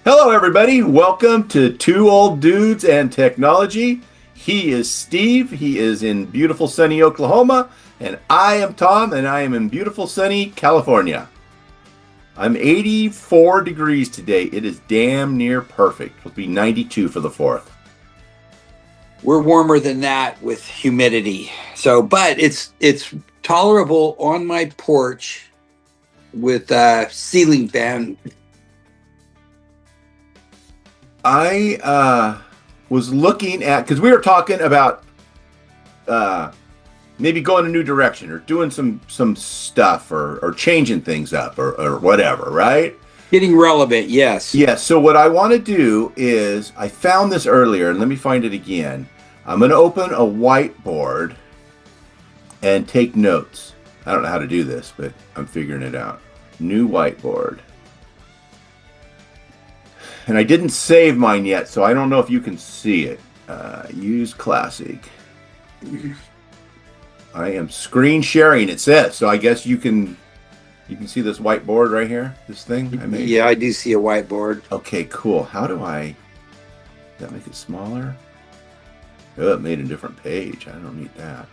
Hello, everybody. Welcome to Two Old Dudes and Technology. He is Steve. He is in beautiful sunny Oklahoma. And I am Tom, and I am in beautiful sunny California. I'm 84 degrees today. It is damn near perfect. It'll be 92 for the 4th. We're warmer than that with humidity. But it's tolerable on my porch with a ceiling fan. I was looking at, because we were talking about maybe going a new direction or doing some stuff or changing things up or whatever, right? Getting relevant, yes. Yeah, so what I want to do is, I found this earlier, and let me find it again. I'm going to open a whiteboard and take notes. I don't know how to do this, but I'm figuring it out. New whiteboard. And I didn't save mine yet, so I don't know if you can see it. Use Classic. I am screen sharing, it says. So I guess you can see this whiteboard right here, this thing I made. Yeah, I do see a whiteboard. Okay, cool. How do I... Does that make it smaller? Oh, it made a different page. I don't need that.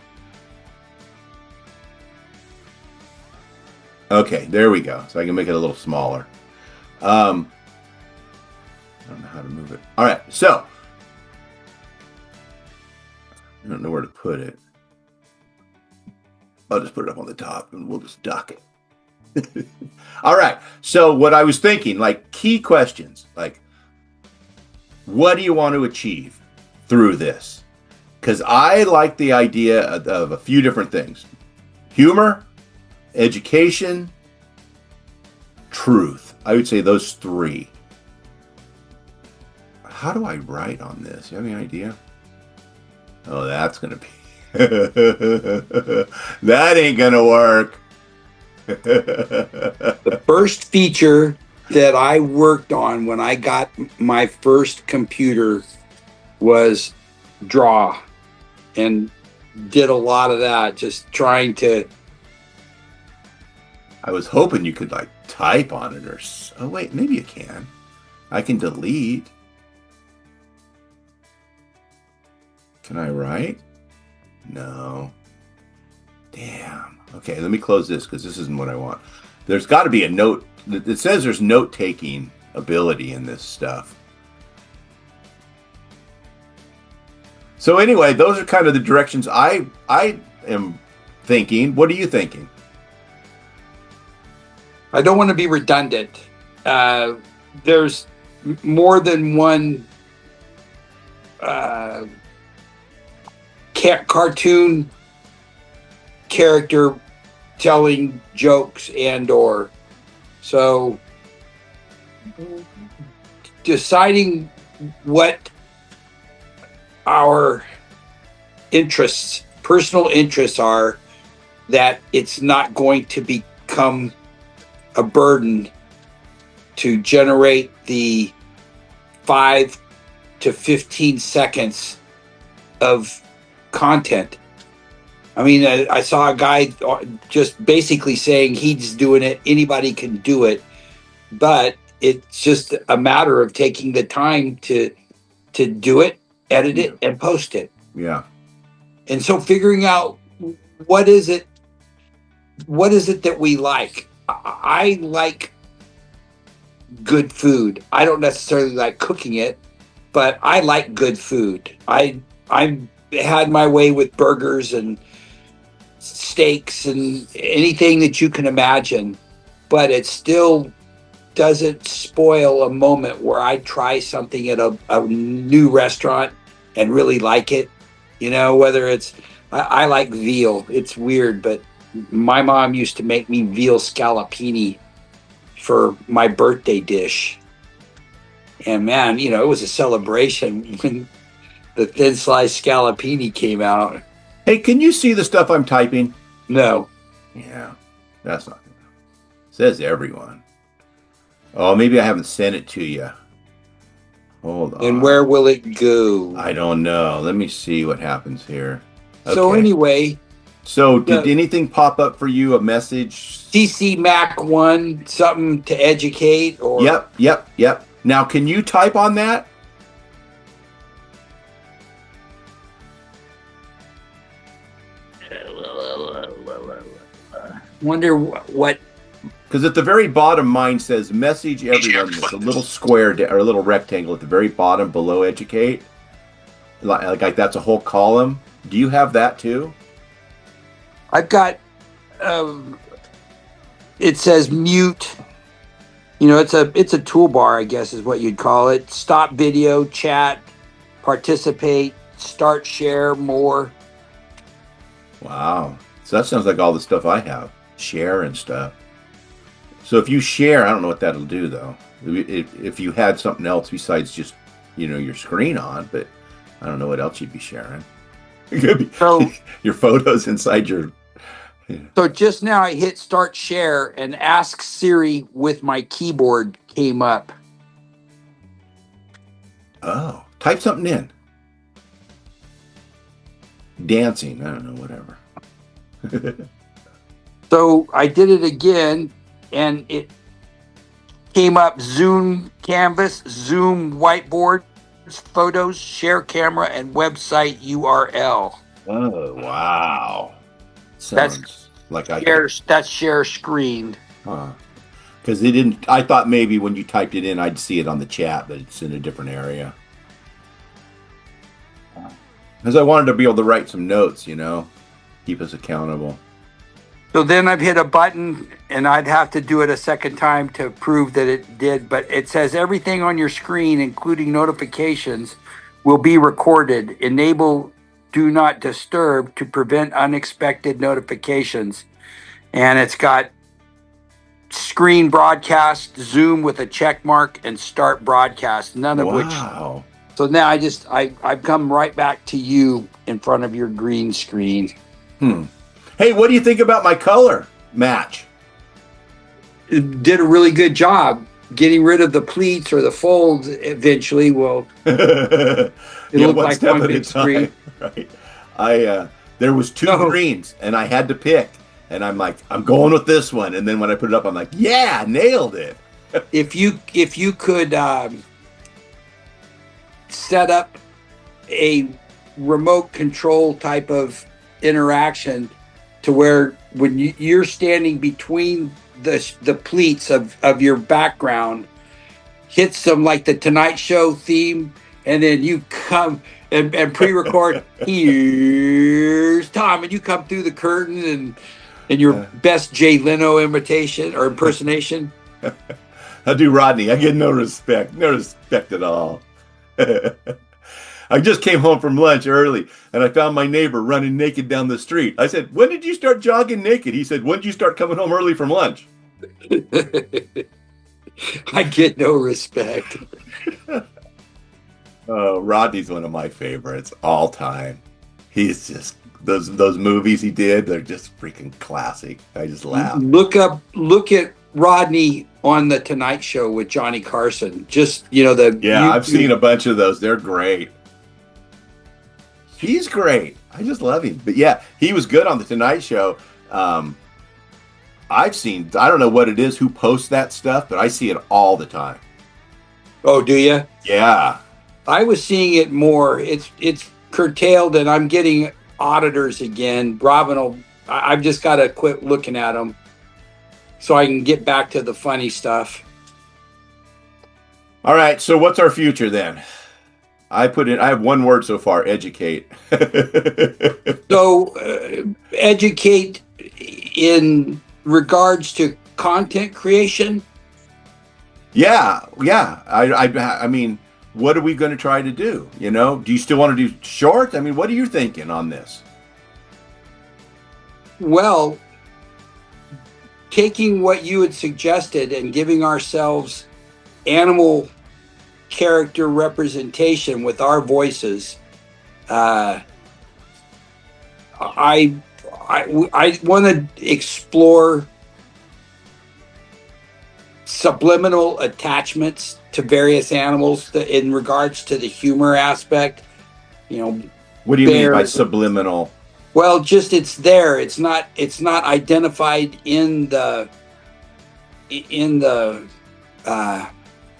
Okay, there we go. So I can make it a little smaller. I don't know how to move it. All right, so I don't know where to put it. I'll just put it up on the top and we'll just duck it. All right, so what I was thinking, like key questions, like what do you want to achieve through this? Because I like the idea of a few different things. Humor, education, truth. I would say those three. How do I write on this? You have any idea? Oh, that's going to be... that ain't going to work. The first feature that I worked on when I got my first computer was draw, and did a lot of that, just trying to... I was hoping you could like type on it or... Oh, wait, maybe you can. I can delete. Can I write? No. Damn. Okay, let me close this because this isn't what I want. There's got to be a note. It says there's note-taking ability in this stuff. So anyway, those are kind of the directions I am thinking. What are you thinking? I don't want to be redundant. There's more than one cartoon character telling jokes and/or. So deciding what our interests, personal interests are, that it's not going to become a burden to generate the 5 to 15 seconds of content. I mean, I saw a guy just basically saying he's doing it, anybody can do it, but it's just a matter of taking the time to do it, edit it, and post it. Yeah. And so figuring out what is it that we like. I like good food. I don't necessarily like cooking it, but I like good food. I had my way with burgers and steaks and anything that you can imagine, but it still doesn't spoil a moment where I try something at a new restaurant and really like it. You know, whether it's, I like veal. It's weird, but my mom used to make me veal scallopini for my birthday dish. And man, you know, it was a celebration when the thin sliced scallopini came out. Hey, can you see the stuff I'm typing? No. Yeah, that's not good. Says everyone. Oh, maybe I haven't sent it to you. Hold on. And where will it go? I don't know. Let me see what happens here. Okay. So anyway. So did anything pop up for you, a message? CC Mac 1, something to educate? Or Yep. Now, can you type on that? Wonder what. Because at the very bottom, mine says message everyone. It's a little square or a little rectangle at the very bottom below educate. Like that's a whole column. Do you have that too? I've got. It says mute. It's a toolbar, I guess is what you'd call it. Stop video, chat, participate, start share, more. Wow. So that sounds like all the stuff I have. Share and stuff. So if you share, I don't know what that'll do though. If you had something else besides just, your screen on, but I don't know what else you'd be sharing. It could be your photos inside your. So just now I hit start share and ask Siri with my keyboard came up. Oh, type something in. Dancing, I don't know, whatever. So I did it again and it came up Zoom canvas, Zoom whiteboard, photos, share camera, and website URL. Oh, wow. Sounds like that's share screen. Huh. Because they didn't. I thought maybe when you typed it in, I'd see it on the chat, but it's in a different area. Because I wanted to be able to write some notes, keep us accountable. So then I've hit a button, and I'd have to do it a second time to prove that it did. But it says everything on your screen, including notifications, will be recorded. Enable do not disturb to prevent unexpected notifications. And it's got screen broadcast, Zoom with a check mark, and start broadcast, none of which. So now I've come right back to you in front of your green screen. Hey, what do you think about my color match? It did a really good job getting rid of the pleats or the folds. Eventually, will it look like one big screen? Right. There was two greens, and I had to pick, and I'm like, I'm going with this one. And then when I put it up, I'm like, yeah, nailed it. If you could set up a remote control type of interaction to where when you're standing between the pleats of your background, hit some like the Tonight Show theme, and then you come and pre-record, here's Tom, and you come through the curtain and your best Jay Leno imitation or impersonation. I do Rodney. I get no respect at all. I just came home from lunch early, and I found my neighbor running naked down the street. I said, when did you start jogging naked? He said, when did you start coming home early from lunch? I get no respect. Rodney's one of my favorites all time. He's just, those movies he did, they're just freaking classic. I just laugh. Look at Rodney on the Tonight Show with Johnny Carson. Just, I've seen a bunch of those. They're great. He's great. I just love him. But yeah, he was good on the Tonight Show. I don't know what it is, who posts that stuff, but I see it all the time. Oh, do you? Yeah. I was seeing it more. It's curtailed, and I'm getting auditors again. Robin I've just got to quit looking at them so I can get back to the funny stuff. All right. So what's our future then? I have one word so far, educate. So educate in regards to content creation. Yeah. I mean, what are we going to try to do? Do you still want to do short? I mean, what are you thinking on this? Well, taking what you had suggested and giving ourselves animal character representation with our voices. I want to explore subliminal attachments to various animals in regards to the humor aspect. What do you mean by subliminal? Well, just it's there. It's not identified in the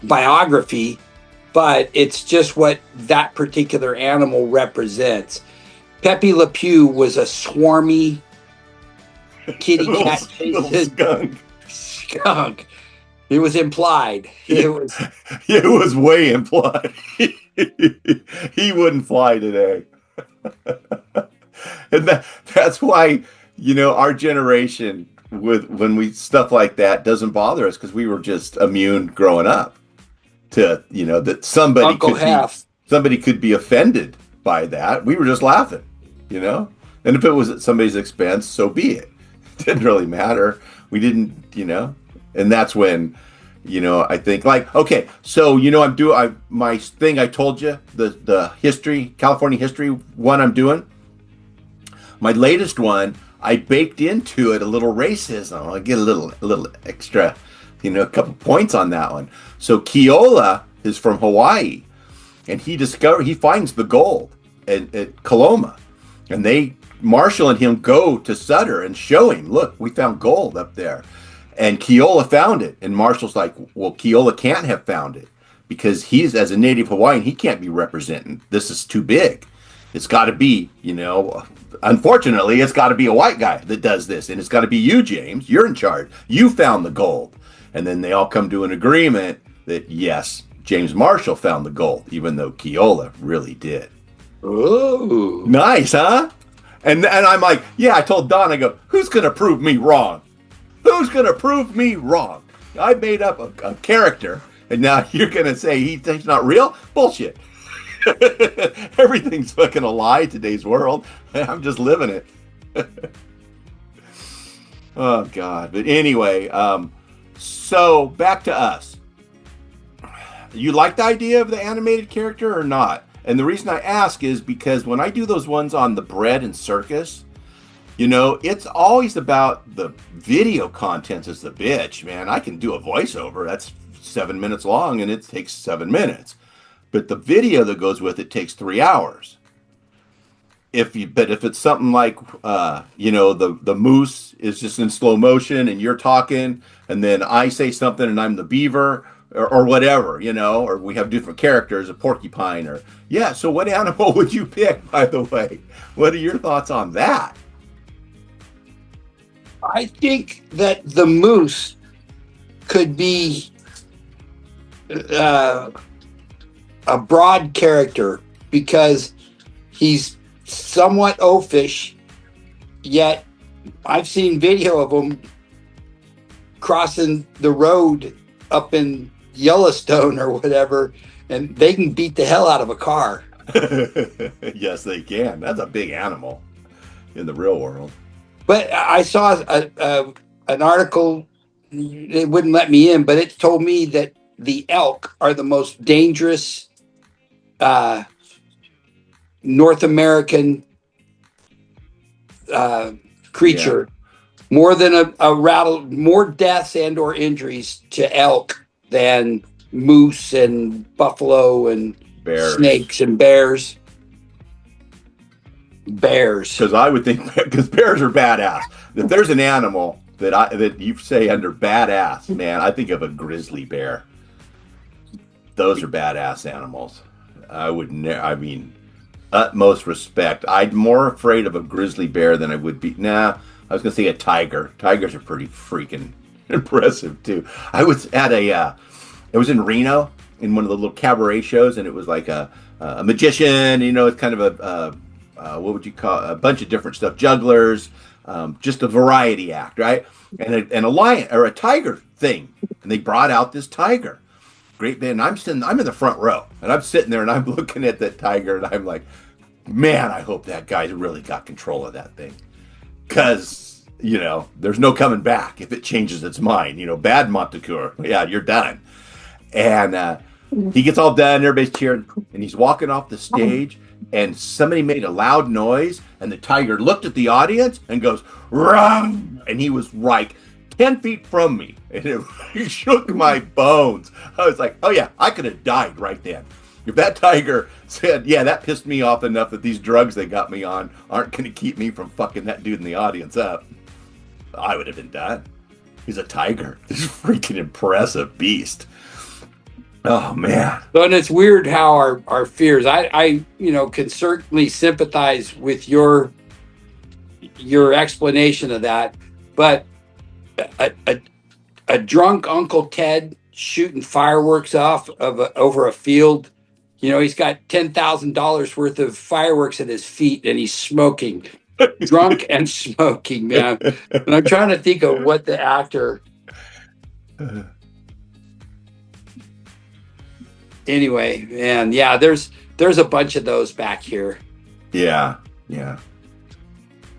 biography, but it's just what that particular animal represents. Pepe Le Pew was a swarmy kitty cat little chasing skunk. skunk. It was implied. Yeah. It was. It was way implied. He wouldn't fly today. And that's why, our generation with when we stuff like that doesn't bother us because we were just immune growing up to, that Uncle Half. somebody could be offended by that. We were just laughing, And if it was at somebody's expense, so be it. It didn't really matter. We didn't, and that's when, I think okay, so my thing I told you, the history, California history one I'm doing. My latest one, I baked into it a little racism. I get a little extra, a couple points on that one. So Keola is from Hawaii, and he finds the gold at Coloma, and Marshall and him go to Sutter and show him, look, we found gold up there. And Keola found it. And Marshall's like, well, Keola can't have found it because he's, as a native Hawaiian, he can't be representing. This is too big. It's got to be, unfortunately, it's got to be a white guy that does this. And it's got to be you, James. You're in charge. You found the gold. And then they all come to an agreement that, yes, James Marshall found the gold, even though Keola really did. Ooh. Nice, huh? And I'm like, yeah, I told Don, I go, who's going to prove me wrong? Who's going to prove me wrong? I made up a character, and now you're going to say he's not real? Bullshit. Everything's fucking a lie in today's world. I'm just living it. Oh, God. But anyway, so back to us. You like the idea of the animated character or not? And the reason I ask is because when I do those ones on the bread and circus, it's always about the video content is the bitch, man. I can do a voiceover. That's 7 minutes long and it takes 7 minutes. But the video that goes with it takes 3 hours. If it's something like, the moose is just in slow motion and you're talking and then I say something and I'm the beaver or whatever, or we have different characters, a porcupine so what animal would you pick, by the way? What are your thoughts on that? I think that the moose could be a broad character because he's somewhat oafish, yet I've seen video of him crossing the road up in Yellowstone or whatever, and they can beat the hell out of a car. Yes, they can. That's a big animal in the real world. But I saw an article, it wouldn't let me in, but it told me that the elk are the most dangerous North American creature. Yeah. More than more deaths and or injuries to elk than moose and buffalo and bears. Snakes and bears. Because I would think, because bears are badass. If there's an animal that you say under badass, man, I think of a grizzly bear. Those are badass animals. Utmost respect. I'm more afraid of a grizzly bear than I would be. I was gonna say a tiger. Tigers are pretty freaking impressive too. I was at it was in Reno in one of the little cabaret shows, and it was like a magician. It's kind of a what would you call a bunch of different stuff, jugglers, just a variety act, right? And a lion or a tiger thing, and they brought out this tiger. Great band. I'm in the front row, and I'm sitting there, and I'm looking at that tiger, and I'm like, man, I hope that guy's really got control of that thing, because there's no coming back if it changes its mind. Bad Montecoeur, yeah, you're done. And he gets all done, everybody's cheering, and he's walking off the stage. And somebody made a loud noise, and the tiger looked at the audience and goes, "Run!" And he was like 10 feet from me, and it shook my bones. I was like, oh yeah, I could have died right then. If that tiger said, yeah, that pissed me off enough that these drugs they got me on aren't going to keep me from fucking that dude in the audience up, I would have been done. He's a tiger. He's a freaking impressive beast. Oh man. So, and it's weird how our fears. Can certainly sympathize with your explanation of that, but a, a, a drunk Uncle Ted shooting fireworks off over a field. He's got $10,000 worth of fireworks at his feet, and he's smoking, drunk and smoking, man. And I'm trying to think of what the actor. Anyway, man, yeah, there's a bunch of those back here. Yeah, yeah.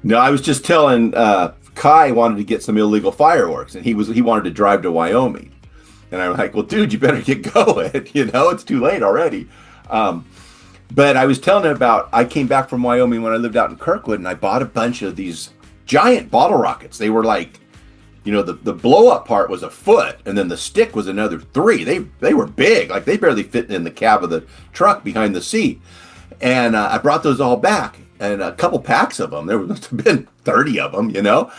No, I was just telling Kai wanted to get some illegal fireworks, and he wanted to drive to Wyoming, and I'm like, well, dude, you better get going. It's too late already. But I was telling him about I came back from Wyoming when I lived out in Kirkwood, and I bought a bunch of these giant bottle rockets. They were like, the blow up part was a foot, and then the stick was another 3. They were big, like they barely fit in the cab of the truck behind the seat. And I brought those all back, and a couple packs of them. There must have been 30 of them,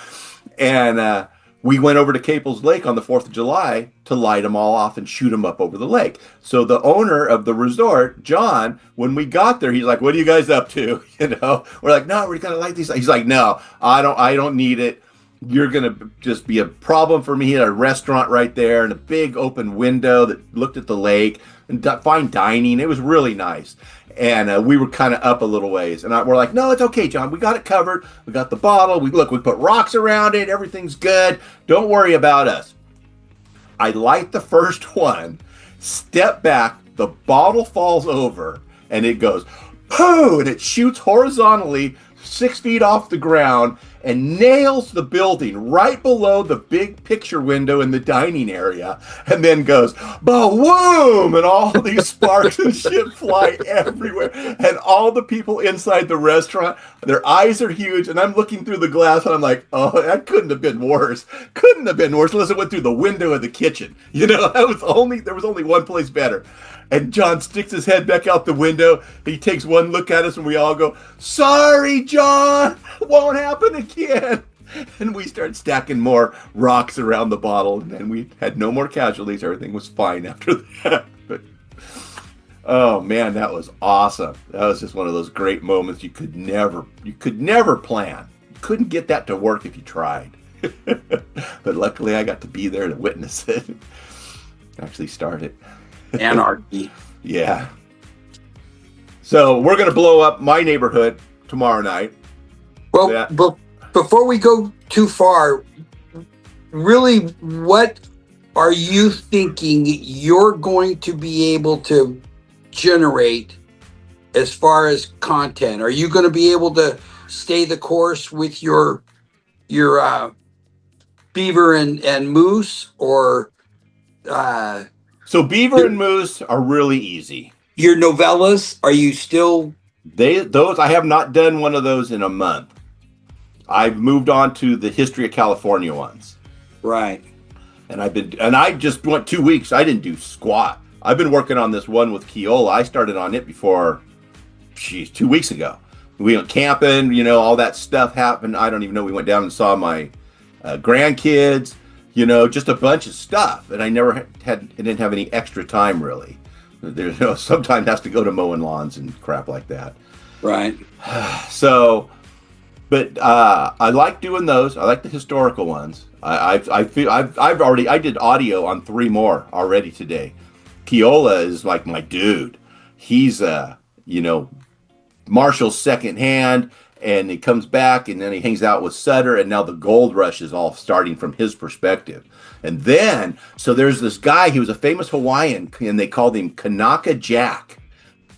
And we went over to Caples Lake on the 4th of July to light them all off and shoot them up over the lake. So the owner of the resort, John, when we got there, he's like, "What are you guys up to?" We're like, "No, we're gonna light these." He's like, "No, I don't need it. You're gonna just be a problem for me." He had a restaurant right there and a big open window that looked at the lake and fine dining. It was really nice. And we were kind of up a little ways, and we're like, "No, it's okay, John. We got it covered. We got the bottle. We put rocks around it. Everything's good. Don't worry about us." I light the first one, step back, the bottle falls over, and it goes, "Pooh!" and it shoots horizontally 6 feet off the ground and nails the building right below the big picture window in the dining area, and then goes boom, and all these sparks and shit fly everywhere, and all the people inside the restaurant, their eyes are huge, and I'm looking through the glass and I'm like, oh, that couldn't have been worse unless it went through the window of the kitchen. There was only one place better. And John sticks his head back out the window. He takes one look at us, and we all go, "Sorry, John, won't happen again." And we start stacking more rocks around the bottle, and then we had no more casualties. Everything was fine after that. But oh man, that was awesome. That was just one of those great moments you could never plan. You couldn't get that to work if you tried. But luckily, I got to be there to witness it. Actually, start it. Anarchy. Yeah. So we're going to blow up my neighborhood tomorrow night. Well, before we go too far, really, what are you thinking you're going to be able to generate as far as content? Are you going to be able to stay the course with your beaver and moose, or so beaver and moose are really easy. Your novellas, are you still? Those I have not done one of those in a month. I've moved on to the history of California ones. Right. And I just went 2 weeks. I didn't do squat. I've been working on this one with Keola. I started on it before, 2 weeks ago. We went camping, all that stuff happened. I don't even know. We went down and saw my grandkids. Just a bunch of stuff, and I didn't have any extra time really. There's sometimes has to go to mowing lawns and crap like that. Right. So, but I like doing those. I like the historical ones. I did audio on 3 more already today. Keola is like my dude. He's Marshall's second hand. And he comes back, and then he hangs out with Sutter, and now the gold rush is all starting from his perspective. And then, so there's this guy, he was a famous Hawaiian, and they called him Kanaka Jack.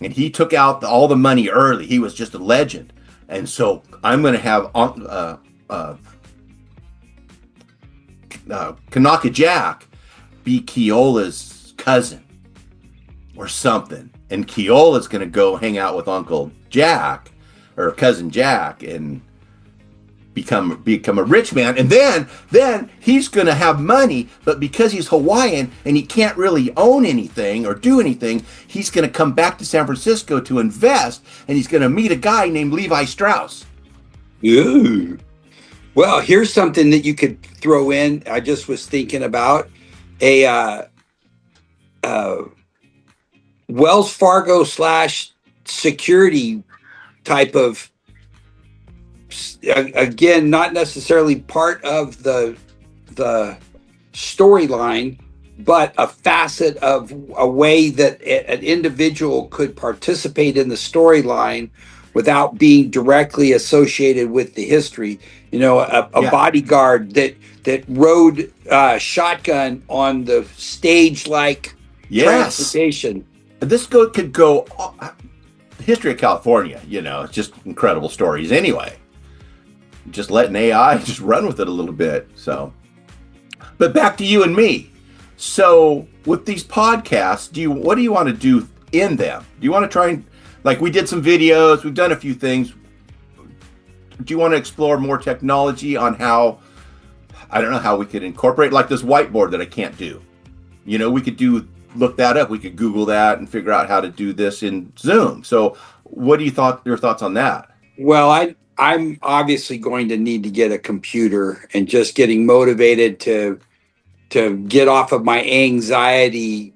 And he took out all the money early. He was just a legend. And so I'm going to have Kanaka Jack be Keola's cousin or something. And Keola's going to go hang out with Uncle Jack or cousin Jack and become a rich man, and then he's going to have money, but because he's Hawaiian and he can't really own anything or do anything, he's going to come back to San Francisco to invest, and he's going to meet a guy named Levi Strauss. Ooh. Well, here's something that you could throw in. I just was thinking about Wells Fargo slash security type of, again, not necessarily part of the storyline, but a facet of a way that an individual could participate in the storyline without being directly associated with the history. You know, a Yeah. bodyguard that rode shotgun on the stage like Yes. transportation. This could go history of California. You know, it's just incredible stories. Anyway, just letting AI just run with it a little bit. So, but back to you and me. So, with these podcasts, what do you want to do in them? Do you want to try and, like, we did some videos, we've done a few things. Do you want to explore more technology on how, I don't know, how we could incorporate, like this whiteboard that I can't do? You know, we could look that up. We could Google that and figure out how to do this in Zoom. So, what do your thoughts on that? Well, I'm obviously going to need to get a computer, and just getting motivated to get off of my anxiety,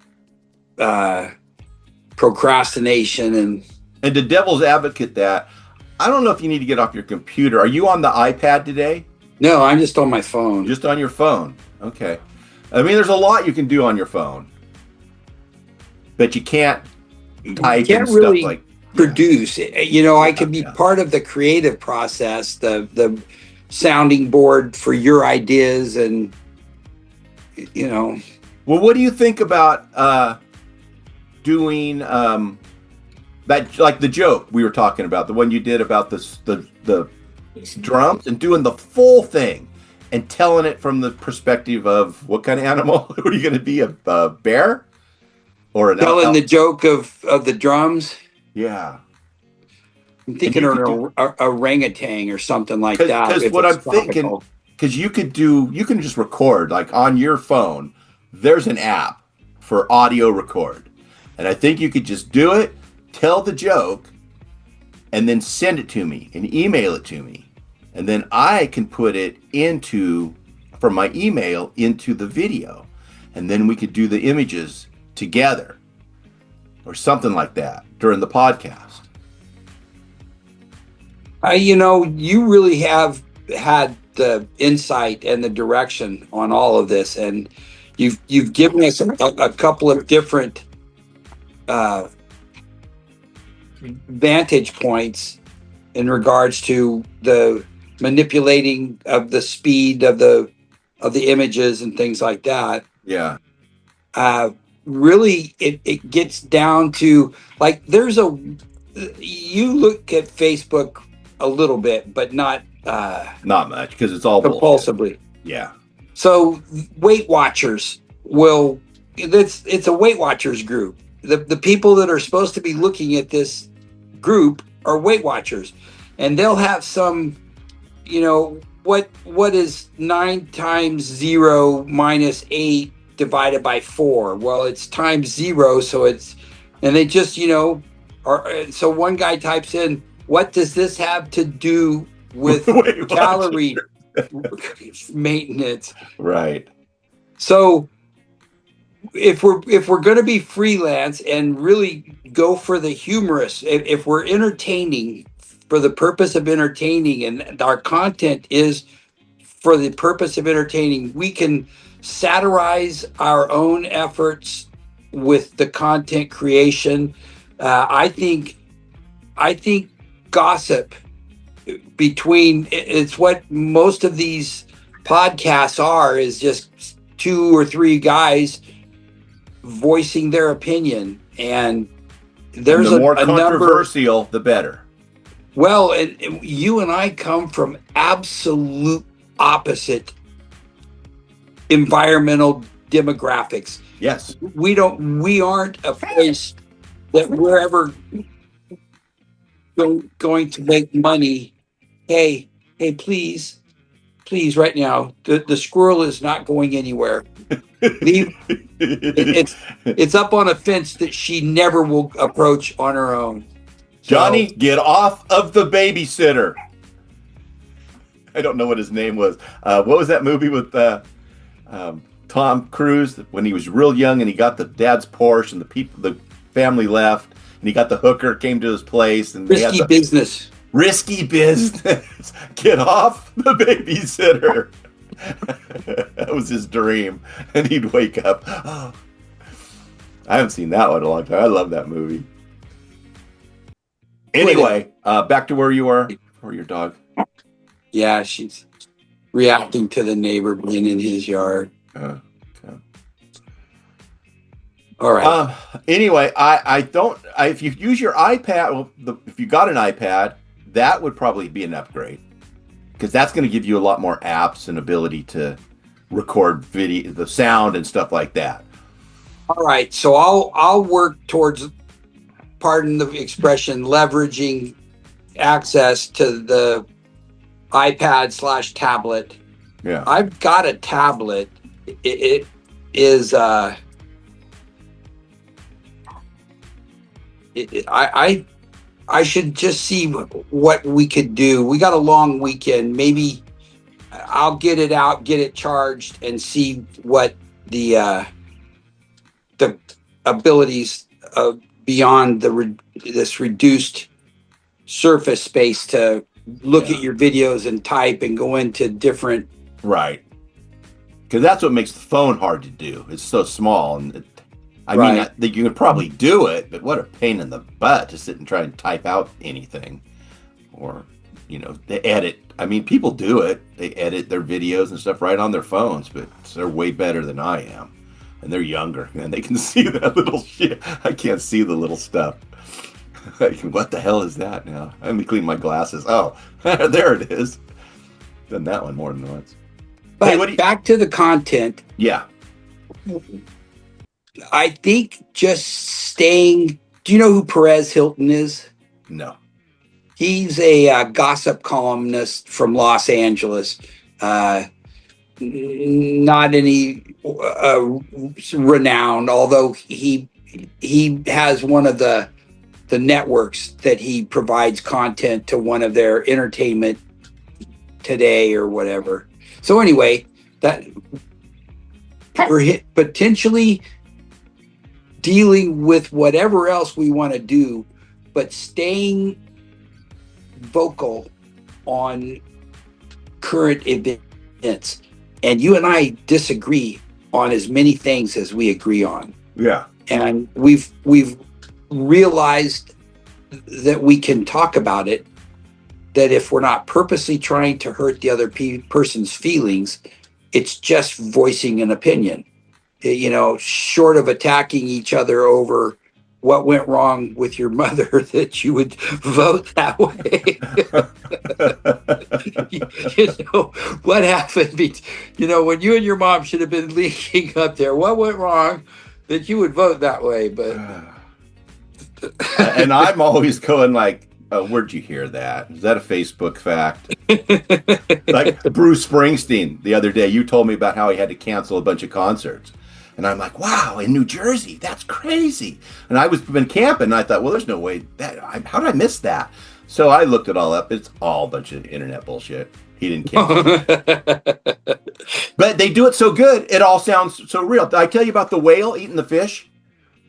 procrastination, And the devil's advocate that, I don't know if you need to get off your computer. Are you on the iPad today? no, I'm just on my phone. Just on your phone. Okay. I mean, there's a lot you can do on your phone, but you can't type can't and really stuff like produce. You know, I can be part of the creative process, the sounding board for your ideas, and you know. Well, what do you think about doing that, like the joke we were talking about, the one you did about the drums, and doing the full thing and telling it from the perspective of what kind of animal? Are you going to be, a bear or an Telling the joke of the drums? Yeah. I'm thinking of a orangutan or something like that. Because what I'm thinking, because you can just record, like on your phone. There's an app for audio record, and I think you could just do it, tell the joke, and then send it to me and email it to me, and then I can put it from my email into the video, and then we could do the images together or something like that during the podcast. You know, you really have had the insight and the direction on all of this, and you've given us a couple of different vantage points in regards to the manipulating of the speed of the images and things like that. Yeah. Really, it gets down to, like, you look at Facebook a little bit, but not much, because it's all compulsively. Bullshit. Yeah. So Weight Watchers it's a Weight Watchers group. The people that are supposed to be looking at this group are Weight Watchers, and they'll have some, you know, what is 9 times 0 minus 8 divided by 4? Well, it's times 0, so it's, and they just, you know, so one guy types in, what does this have to do with calorie maintenance? Right. So if we're going to be freelance and really go for the humorous, if we're entertaining for the purpose of entertaining, and our content is for the purpose of entertaining, we can satirize our own efforts with the content creation. I think gossip between, it's what most of these podcasts are, is just 2 or 3 guys voicing their opinion, and there's and the more controversial, the better. Well, and you and I come from absolute opposite environmental demographics. Yes. We aren't a place that we're ever going to make money. Hey, please, right now, the squirrel is not going anywhere. It's up on a fence that she never will approach on her own. Johnny, get off of the babysitter. I don't know what his name was. What was that movie with Tom Cruise when he was real young and he got the dad's Porsche and the family left, and he got the hooker came to his place, and they had Risky the business. risky business. Get off the babysitter. That was his dream, and he'd wake up. Oh, I haven't seen that one in a long time. I love that movie. Anyway, back to where you were for your dog. Yeah, she's reacting to the neighbor being in his yard. Okay. All right. Anyway, if you use your iPad, well, if you got an iPad, that would probably be an upgrade, because that's going to give you a lot more apps and ability to record video, the sound and stuff like that. All right. So I'll work towards, pardon the expression, leveraging access to the iPad/tablet. Yeah. I've got a tablet. It is I should just see what we could do. We got a long weekend. Maybe I'll get it out, get it charged, and see what the abilities beyond this reduced surface space to look at your videos and type and go into different. Right. Because that's what makes the phone hard to do. It's so small, and I mean, you could probably do it, but what a pain in the butt to sit and try and type out anything. Or, they edit. I mean, people do it. They edit their videos and stuff right on their phones, but they're way better than I am. And they're younger, and they can see that little shit. I can't see the little stuff. Like, what the hell is that now? Let me clean my glasses. Oh, there it is. Done that one more than once. But hey, back to the content. Yeah. I think just staying. Do you know who Perez Hilton is? No. He's a gossip columnist from Los Angeles. Not any renowned, although he has one of the networks that he provides content to, one of their Entertainment Today or whatever. So anyway, that we're potentially dealing with whatever else we want to do, but staying vocal on current events. And you and I disagree on as many things as we agree on. Yeah. And we've realized that we can talk about it, that if we're not purposely trying to hurt the other person's feelings, it's just voicing an opinion. Short of attacking each other over what went wrong with your mother, that you would vote that way. What happened? When you and your mom should have been linking up there, what went wrong that you would vote that way? But and I'm always going like, oh, where'd you hear that? Is that a Facebook fact? Like Bruce Springsteen the other day, you told me about how he had to cancel a bunch of concerts. And I'm like, wow, in New Jersey, that's crazy. And I was been camping, and I thought, well, there's no way how did I miss that? So I looked it all up. It's all a bunch of internet bullshit. He didn't cancel. But they do it so good, it all sounds so real. Did I tell you about the whale eating the fish?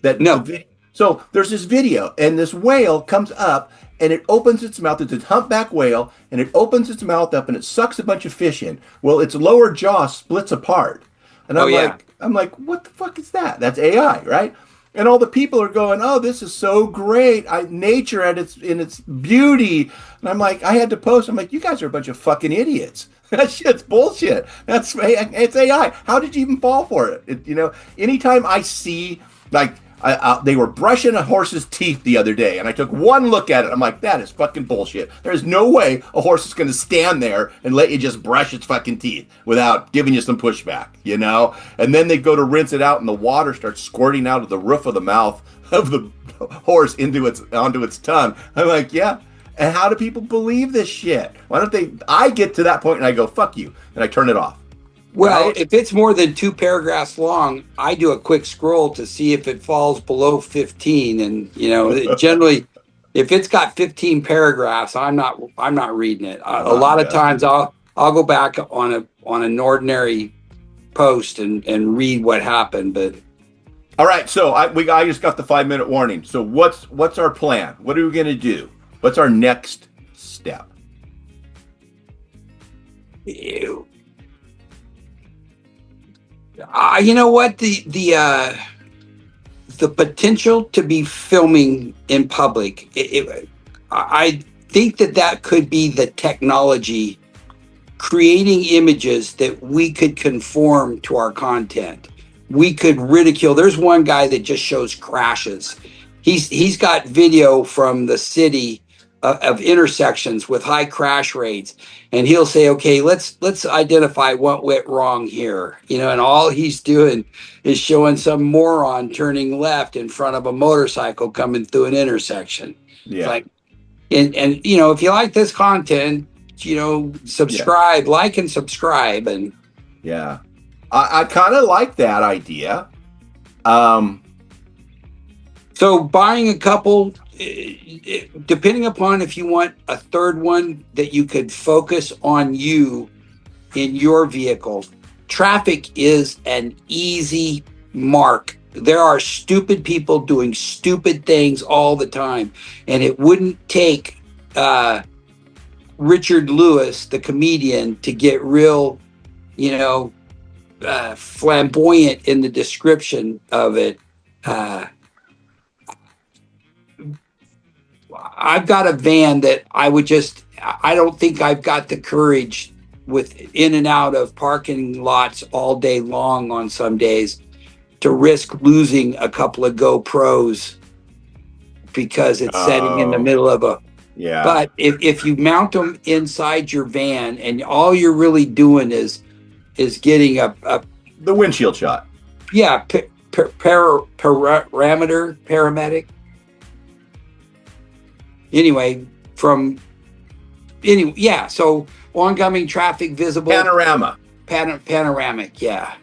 No. So there's this video, and this whale comes up, and it opens its mouth. It's a humpback whale, and it opens its mouth up, and it sucks a bunch of fish in. Well, its lower jaw splits apart. And I'm like, what the fuck is that? That's AI, right? And all the people are going, oh, this is so great. Nature in its beauty. And I'm like, I had to post. I'm like, you guys are a bunch of fucking idiots. That shit's bullshit. It's AI. How did you even fall for it? Anytime I see, like, they were brushing a horse's teeth the other day, and I took one look at it. I'm like, that is fucking bullshit. There's no way a horse is going to stand there and let you just brush its fucking teeth without giving you some pushback, And then they go to rinse it out, and the water starts squirting out of the roof of the mouth of the horse onto its tongue. I'm like, yeah. And how do people believe this shit? Why don't they? I get to that point and I go, fuck you, and I turn it off. Well, right? If it's more than 2 paragraphs long, I do a quick scroll to see if it falls below 15. And generally, if it's got 15 paragraphs, I'm not reading it. A lot of times, I'll go back on an ordinary post and read what happened. But All right, so I just got the 5 minute warning. So what's our plan? What are we gonna do? What's our next step? You you know what, the potential to be filming in public. I think that could be the technology creating images that we could conform to our content. We could ridicule. There's one guy that just shows crashes. He's got video from the city of intersections with high crash rates, and he'll say, "Okay, let's identify what went wrong here." And all he's doing is showing some moron turning left in front of a motorcycle coming through an intersection. It's Yeah, like, and if you like this content, yeah, subscribe, like, and subscribe. And yeah. I kind of like that idea. Um, so buying a couple, depending upon if you want a third one that you could focus on you in your vehicle. Traffic is an easy mark. There are stupid people doing stupid things all the time, and it wouldn't take Richard Lewis, the comedian, to get real, you know, flamboyant in the description of it. Uh, I've got a van that I don't think I've got the courage with in and out of parking lots all day long on some days to risk losing a couple of GoPros because it's setting in the oh, middle of a. yeah. But if you mount them inside your van and all you're really doing is getting a The windshield shot. yeah paramedic anyway from anyway yeah so oncoming traffic visible Panorama. panoramic yeah.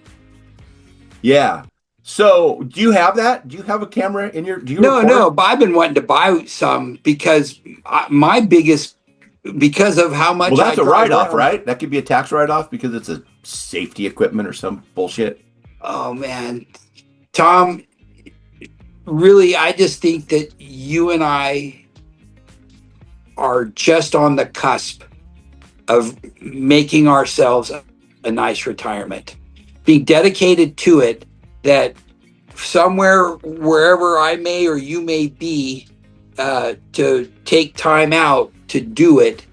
Yeah. So, do you have that? Do you have a camera in your? Do you No, record? but I've been wanting to buy some because my biggest because of how Well, much I that's a drive write-off, around. right? That could be a tax write-off because it's a safety equipment or some bullshit. Oh man, Tom, really, I just think that you and I are just on the cusp of making ourselves a nice retirement, being dedicated to it, that somewhere, wherever I may or you may be, to take time out to do it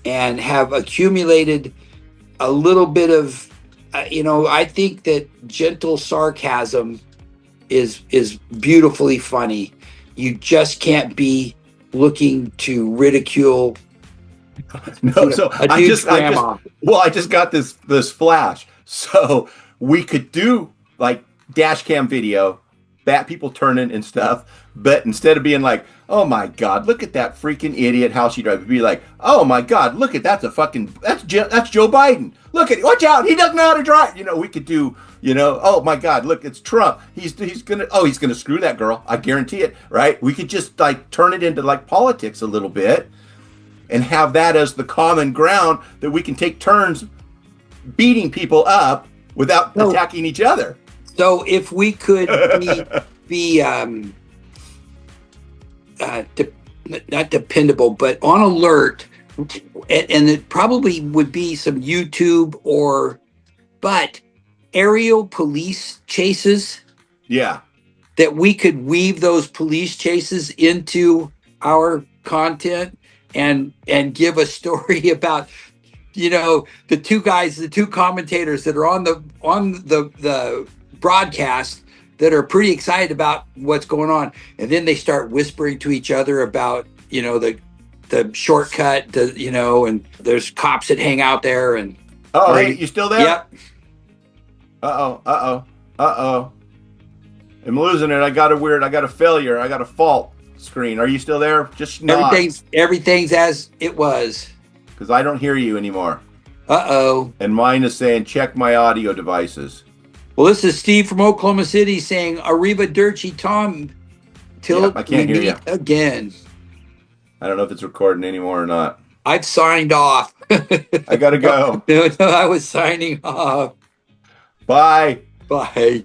and have accumulated a little bit of, I think that gentle sarcasm is beautifully funny. You just can't be looking to ridicule, No, so a dude's grandma. I just got this flash. So we could do like dash cam video, bat people turning and stuff, but instead of being like, "Oh my God, look at that freaking idiot, how she drives," be like, "Oh my God, look at that's Joe Biden. Look at watch out, he doesn't know how to drive." We could do. Oh my God, look, it's Trump. He's gonna screw that girl. I guarantee it. Right? We could just like turn it into like politics a little bit and have that as the common ground that we can take turns beating people up without So, attacking each other. so if we could be de- not dependable, but on alert, and it probably would be some YouTube but aerial police chases, Yeah. that we could weave those police chases into our content and give a story about the two commentators that are on the broadcast that are pretty excited about what's going on, and then they start whispering to each other about the shortcut and there's cops that hang out there and Oh, or hey, you still there? yep. Uh oh. Uh oh. I'm losing it. I got a failure. I got a fault screen. Are you still there? Just not. Everything's as it was. Because I don't hear you anymore. Uh-oh. And mine is saying check my audio devices. Well, this is Steve from Oklahoma City saying Arrivederci, Tom, till Yep, I can't we hear meet you. again. I don't know if it's recording anymore or not. I've signed off. I gotta go. No, I was signing off. Bye. Bye.